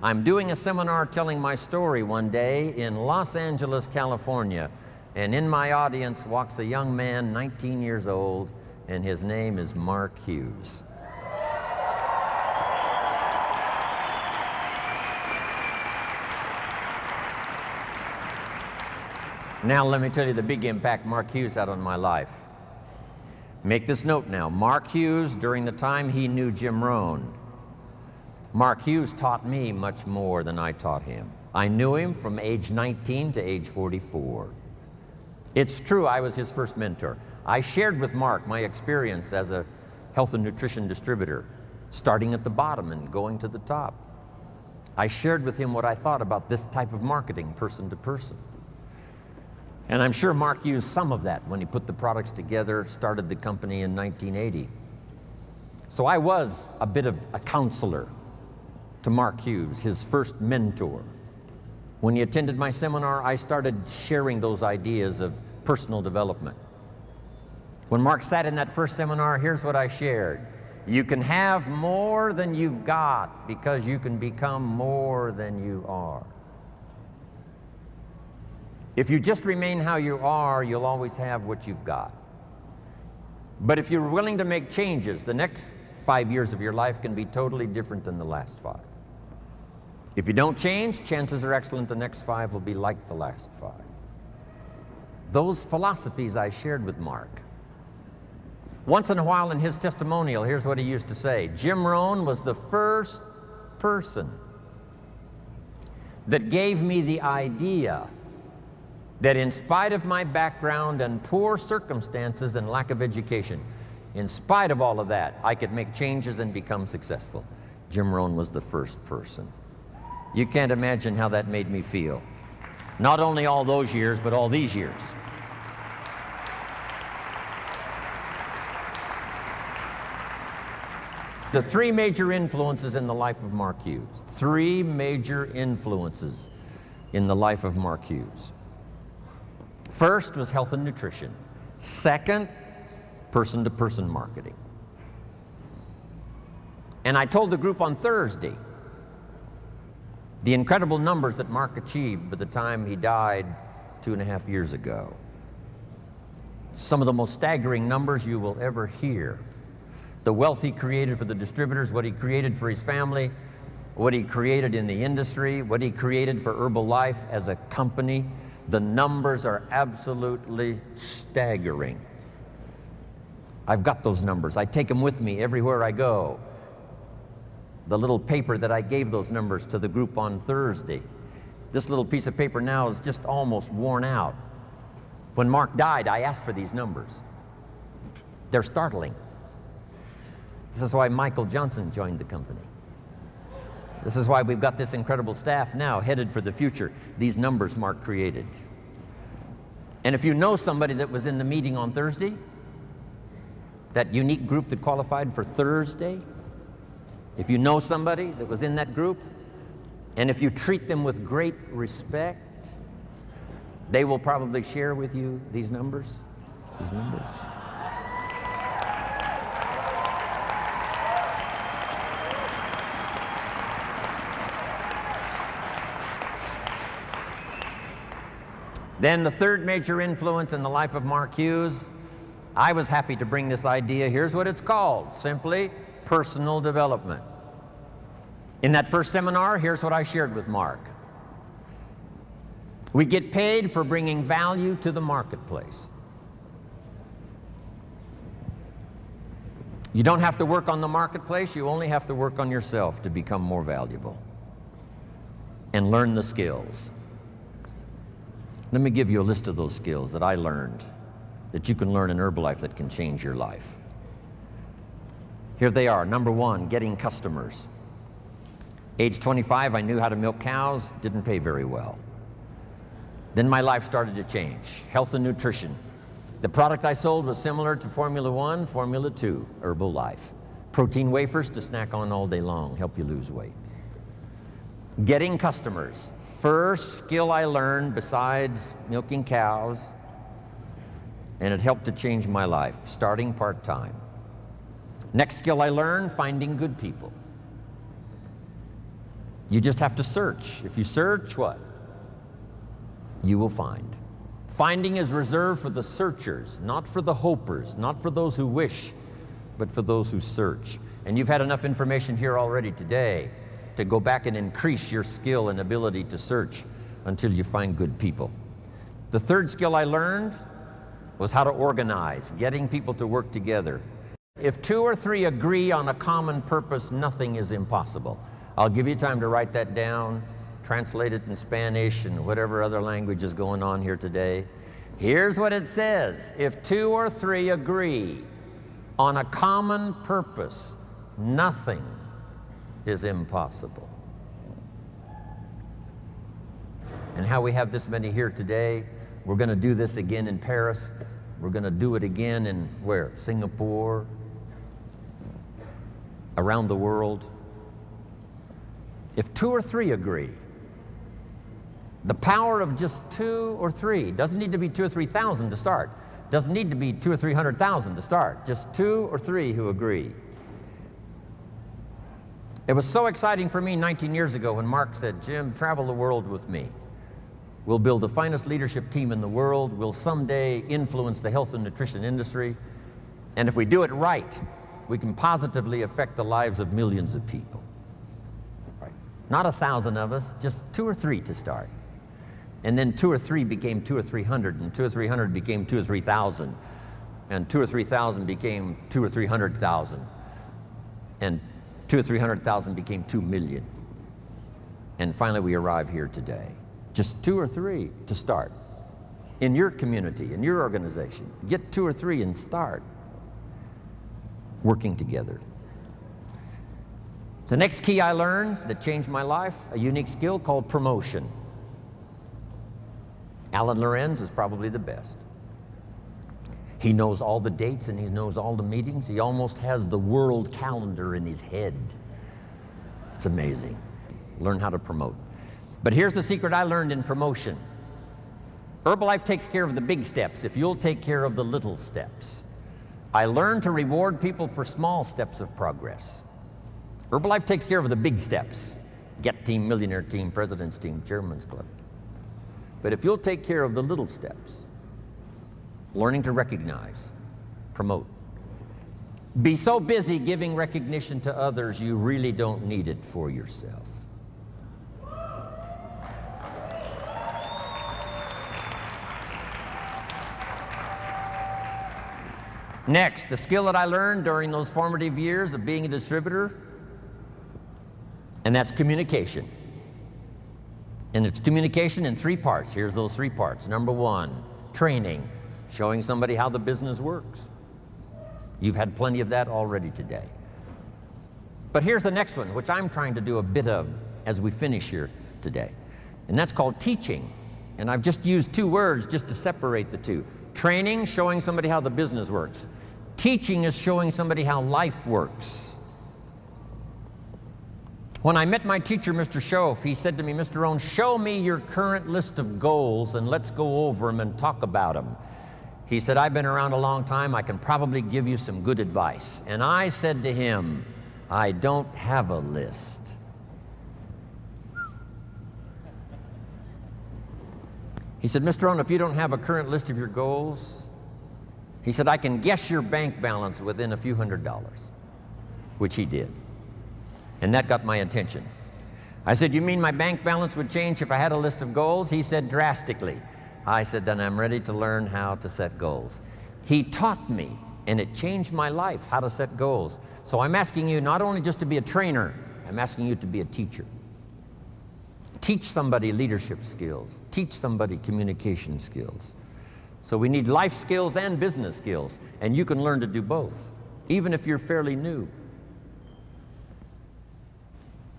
I'm doing a seminar telling my story one day in Los Angeles, California, and in my audience walks a young man, 19 years old, and his name is Mark Hughes. Now let me tell you the big impact Mark Hughes had on my life. Make this note now. Mark Hughes, during the time he knew Jim Rone, Mark Hughes taught me much more than I taught him. I knew him from age 19 to age 44. It's true, I was his first mentor. I shared with Mark my experience as a health and nutrition distributor, starting at the bottom and going to the top. I shared with him what I thought about this type of marketing, person to person. And I'm sure Mark used some of that when he put the products together, started the company in 1980. So I was a bit of a counselor to Mark Hughes, his first mentor. When he attended my seminar, I started sharing those ideas of personal development. When Mark sat in that first seminar, here's what I shared. You can have more than you've got because you can become more than you are. If you just remain how you are, you'll always have what you've got. But if you're willing to make changes, the next 5 years of your life can be totally different than the last 5. If you don't change, chances are excellent the next 5 will be like the last 5. Those philosophies I shared with Mark. Once in a while in his testimonial, here's what he used to say. Jim Rone was the first person that gave me the idea that in spite of my background and poor circumstances and lack of education, in spite of all of that, I could make changes and become successful. Jim Rone was the first person. You can't imagine how that made me feel. Not only all those years, but all these years. The 3 major influences in the life of Mark Hughes. 3 major influences in the life of Mark Hughes. First was health and nutrition. Second, person-to-person marketing. And I told the group on Thursday the incredible numbers that Mark achieved by the time he died 2.5 years ago. Some of the most staggering numbers you will ever hear. The wealth he created for the distributors, what he created for his family, what he created in the industry, what he created for Herbalife as a company. The numbers are absolutely staggering. I've got those numbers. I take them with me everywhere I go. The little paper that I gave those numbers to the group on Thursday. This little piece of paper now is just almost worn out. When Mark died, I asked for these numbers. They're startling. This is why Michael Johnson joined the company. This is why we've got this incredible staff now headed for the future. These numbers Mark created. And if you know somebody that was in the meeting on Thursday, that unique group that qualified for Thursday, if you know somebody that was in that group, and if you treat them with great respect, they will probably share with you these numbers. Then the third major influence in the life of Mark Hughes, I was happy to bring this idea. Here's what it's called, simply personal development. In that first seminar, here's what I shared with Mark. We get paid for bringing value to the marketplace. You don't have to work on the marketplace, you only have to work on yourself to become more valuable and learn the skills. Let me give you a list of those skills that I learned that you can learn in Herbalife that can change your life. Here they are. Number 1, getting customers. Age 25, I knew how to milk cows, didn't pay very well. Then my life started to change. Health and nutrition. The product I sold was similar to Formula 1, Formula 2, Herbalife. Protein wafers to snack on all day long, help you lose weight. Getting customers. First skill I learned besides milking cows, and it helped to change my life, starting part-time. Next skill I learned, finding good people. You just have to search. If you search, what? You will find. Finding is reserved for the searchers, not for the hopers, not for those who wish, but for those who search. And you've had enough information here already today to go back and increase your skill and ability to search until you find good people. The third skill I learned was how to organize, getting people to work together. If 2 or 3 agree on a common purpose, nothing is impossible. I'll give you time to write that down, translate it in Spanish and whatever other language is going on here today. Here's what it says. If 2 or 3 agree on a common purpose, nothing is impossible. And how we have this many here today, we're going to do this again in Paris. We're going to do it again in where? Singapore, around the world. If 2 or 3 agree, the power of just 2 or 3, doesn't need to be 2 or 3,000 to start. Doesn't need to be 200,000 or 300,000 to start. Just 2 or 3 who agree. It was so exciting for me 19 years ago when Mark said, Jim, travel the world with me. We'll build the finest leadership team in the world. We'll someday influence the health and nutrition industry. And if we do it right, we can positively affect the lives of millions of people. Right. Not 1,000 of us, just 2 or 3 to start. And then 2 or 3 became 200 or 300, and 200 or 300 became 2,000 or 3,000, and 2,000 or 3,000 became 200,000 or 300,000, and 200,000 or 300,000 became 2 million. And finally we arrive here today. Just 2 or 3 to start. In your community, in your organization, get 2 or 3 and start working together. The next key I learned that changed my life, a unique skill called promotion. Alan Lorenz is probably the best. He knows all the dates and he knows all the meetings. He almost has the world calendar in his head. It's amazing. Learn how to promote. But here's the secret I learned in promotion. Herbalife takes care of the big steps if you'll take care of the little steps. I learned to reward people for small steps of progress. Herbalife takes care of the big steps. Get team, millionaire team, president's team, chairman's club. But if you'll take care of the little steps, learning to recognize, promote. Be so busy giving recognition to others, you really don't need it for yourself. Next, the skill that I learned during those formative years of being a distributor, and that's communication. And it's communication in 3 parts. Here's those 3 parts. Number 1, training, showing somebody how the business works. You've had plenty of that already today. But here's the next one, which I'm trying to do a bit of as we finish here today. And that's called teaching. And I've just used 2 words just to separate the 2. Training, showing somebody how the business works. Teaching is showing somebody how life works. When I met my teacher, Mr. Schoaf, he said to me, Mr. Rohn, show me your current list of goals and let's go over them and talk about them. He said, I've been around a long time, I can probably give you some good advice. And I said to him, I don't have a list. He said, Mr. Rohn, if you don't have a current list of your goals, he said, I can guess your bank balance within a few $100s, which he did. And that got my attention. I said, you mean my bank balance would change if I had a list of goals? He said, drastically. I said, then I'm ready to learn how to set goals. He taught me, and it changed my life, how to set goals. So I'm asking you not only just to be a trainer, I'm asking you to be a teacher. Teach somebody leadership skills. Teach somebody communication skills. So we need life skills and business skills, and you can learn to do both, even if you're fairly new.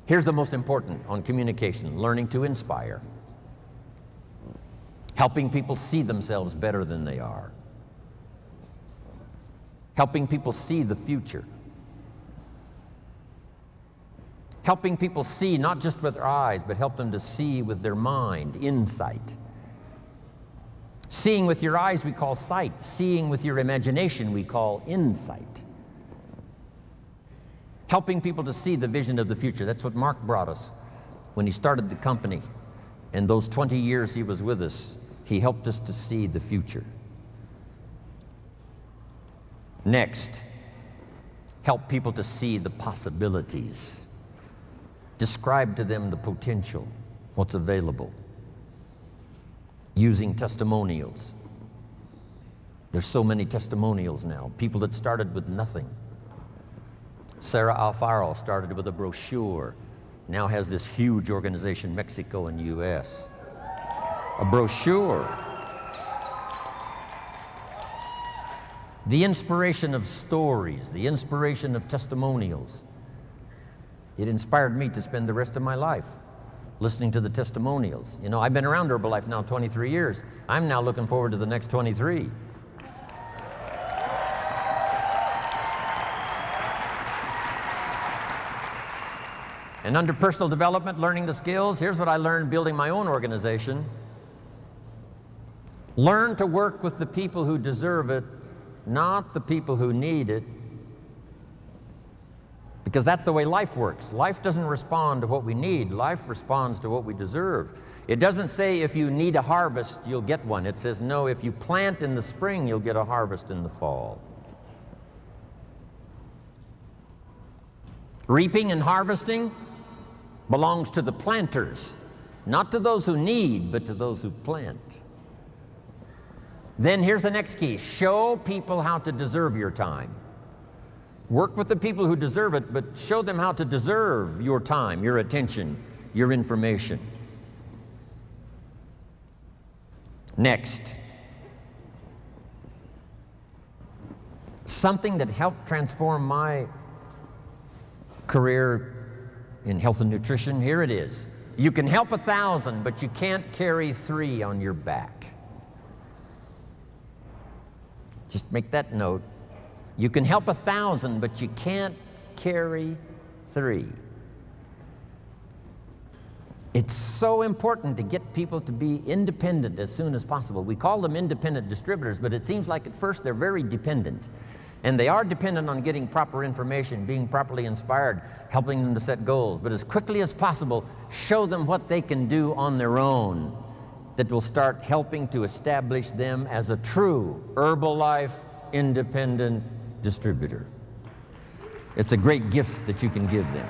Here's the most important on communication, learning to inspire. Helping people see themselves better than they are. Helping people see the future. Helping people see not just with their eyes, but help them to see with their mind, insight. Seeing with your eyes we call sight. Seeing with your imagination we call insight. Helping people to see the vision of the future. That's what Mark brought us when he started the company, and those 20 years he was with us, he helped us to see the future. Next, help people to see the possibilities. Describe to them the potential, what's available. Using testimonials. There's so many testimonials now. People that started with nothing. Sarah Alfaro started with a brochure, now has this huge organization, Mexico and US. A brochure. The inspiration of stories, the inspiration of testimonials. It inspired me to spend the rest of my life listening to the testimonials. You know, I've been around Herbalife now 23 years. I'm now looking forward to the next 23. And under personal development, learning the skills, here's what I learned building my own organization. Learn to work with the people who deserve it, not the people who need it. Because that's the way life works. Life doesn't respond to what we need. Life responds to what we deserve. It doesn't say if you need a harvest, you'll get one. It says, no, if you plant in the spring, you'll get a harvest in the fall. Reaping and harvesting belongs to the planters, not to those who need, but to those who plant. Then here's the next key. Show people how to deserve your time. Work with the people who deserve it, but show them how to deserve your time, your attention, your information. Next, something that helped transform my career in health and nutrition, here it is. You can help 1,000, but you can't carry 3 on your back. Just make that note. You can help 1,000, but you can't carry 3. It's so important to get people to be independent as soon as possible. We call them independent distributors, but it seems like at first they're very dependent. And they are dependent on getting proper information, being properly inspired, helping them to set goals. But as quickly as possible, show them what they can do on their own that will start helping to establish them as a true Herbalife independent distributor. It's a great gift that you can give them.